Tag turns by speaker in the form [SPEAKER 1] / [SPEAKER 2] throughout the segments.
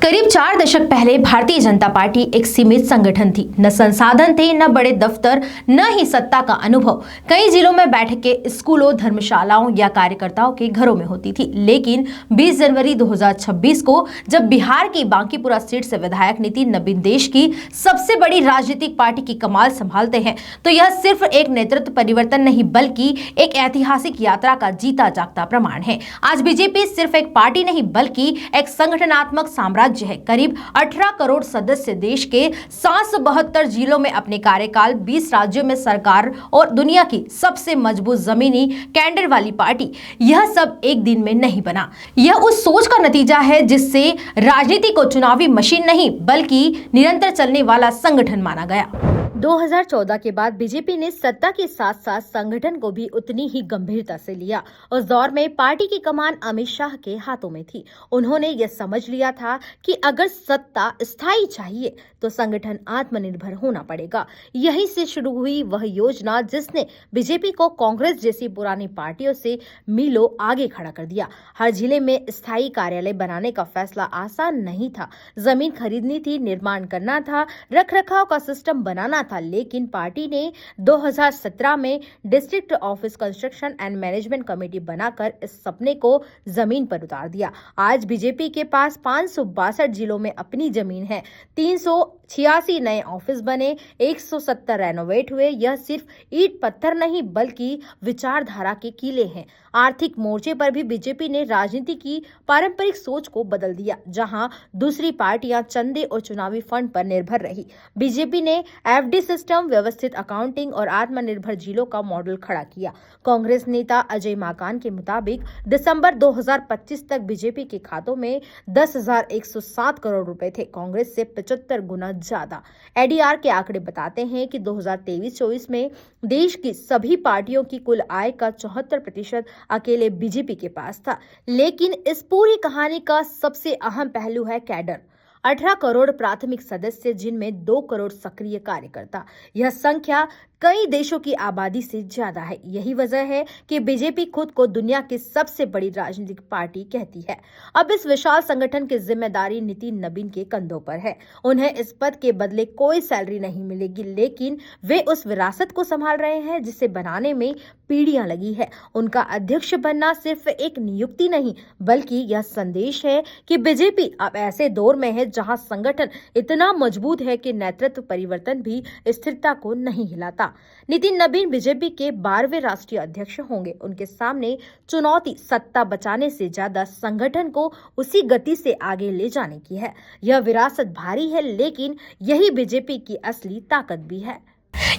[SPEAKER 1] करीब 4 दशक पहले भारतीय जनता पार्टी एक सीमित संगठन थी। न संसाधन थे, न बड़े दफ्तर, न ही सत्ता का अनुभव। कई जिलों में बैठकें स्कूलों, धर्मशालाओं या कार्यकर्ताओं के घरों में होती थी। लेकिन 20 जनवरी 2026 को जब बिहार की बांकीपुरा सीट से विधायक नितिन नबीन देश की सबसे बड़ी राजनीतिक पार्टी की कमान संभालते हैं, तो यह सिर्फ एक नेतृत्व परिवर्तन नहीं बल्कि एक ऐतिहासिक यात्रा का जीता जागता प्रमाण है। आज बीजेपी सिर्फ एक पार्टी नहीं बल्कि एक संगठनात्मक साम्राज्य है। करीब 18 करोड़ सदस्य, देश के 772 जिलों में अपने कार्यकाल, 20 राज्यों में सरकार और दुनिया की सबसे मजबूत जमीनी कैडर वाली पार्टी। यह सब एक दिन में नहीं बना। यह उस सोच का नतीजा है जिससे राजनीति को चुनावी मशीन नहीं बल्कि निरंतर चलने वाला संगठन माना गया। 2014 के बाद बीजेपी ने सत्ता के साथ साथ संगठन को भी उतनी ही गंभीरता से लिया। उस दौर में पार्टी की कमान अमित शाह के हाथों में थी। उन्होंने यह समझ लिया था कि अगर सत्ता स्थायी चाहिए तो संगठन आत्मनिर्भर होना पड़ेगा। यहीं से शुरू हुई वह योजना जिसने बीजेपी को कांग्रेस जैसी पुरानी पार्टियों से मीलों आगे खड़ा कर दिया। हर जिले में स्थायी कार्यालय बनाने का फैसला आसान नहीं था। जमीन खरीदनी थी, निर्माण करना था, रखरखाव का सिस्टम बनाना था। लेकिन पार्टी ने 2017 में district office construction and management committee बनाकर इस सपने को जमीन पर उतार दिया। आज बीजेपी के पास 562 जिलों में अपनी जमीन है। 386 नए ऑफिस बने, 170 रेनोवेट हुए। यह सिर्फ ईंट पत्थर नहीं बल्कि विचारधारा के किले हैं। आर्थिक मोर्चे पर भी बीजेपी ने राजनीति की पारंपरिक सोच को बदल दिया। जहां दूसरी पार्टियां चंदे और चुनावी फंड पर निर्भर रही, बीजेपी ने एफडी सिस्टम, व्यवस्थित अकाउंटिंग और आत्मनिर्भर जिलों का मॉडल खड़ा किया। कांग्रेस नेता अजय माकन के मुताबिक दिसंबर 2025 तक बीजेपी के खातों में 10,107 करोड़ रुपए थे, कांग्रेस से 75 गुना ज्यादा। एडीआर के आंकड़े बताते हैं कि 2023-24 में देश की सभी पार्टियों की कुल आय का 74% अकेले बीजेपी के पास था। लेकिन इस पूरी कहानी का सबसे अहम पहलू है कैडर। 18 करोड़ प्राथमिक सदस्य, जिनमें 2 करोड़ सक्रिय कार्यकर्ता। यह संख्या कई देशों की आबादी से ज्यादा है। यही वजह है कि बीजेपी खुद को दुनिया की सबसे बड़ी राजनीतिक पार्टी कहती है। अब इस विशाल संगठन की जिम्मेदारी नितिन नबीन के कंधों पर है। उन्हें इस पद के बदले कोई सैलरी नहीं मिलेगी, लेकिन वे उस विरासत को संभाल रहे हैं जिसे बनाने में पीढ़ियां लगी है। उनका अध्यक्ष बनना सिर्फ एक नियुक्ति नहीं बल्कि यह संदेश है कि बीजेपी अब ऐसे दौर में है जहां संगठन इतना मजबूत है कि नेतृत्व परिवर्तन भी स्थिरता को नहीं हिलाता। नितिन नबीन बीजेपी के 12वें राष्ट्रीय अध्यक्ष होंगे। उनके सामने चुनौती सत्ता बचाने से ज्यादा संगठन को उसी गति से आगे ले जाने की है। यह विरासत भारी है, लेकिन यही बीजेपी की असली ताकत भी है।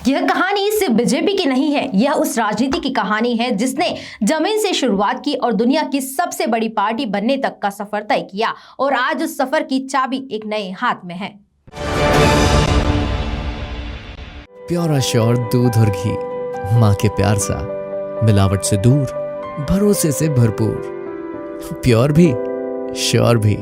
[SPEAKER 1] यह कहानी सिर्फ बीजेपी की नहीं है, यह उस राजनीति की कहानी है जिसने जमीन से शुरुआत की और दुनिया की सबसे बड़ी पार्टी बनने तक का सफर तय किया। और आज उस सफर की चाबी एक नए हाथ में है।
[SPEAKER 2] प्योर श्योर दूध और घी, माँ के प्यार सा, मिलावट से दूर, भरोसे से भरपूर, प्योर भी श्योर भी।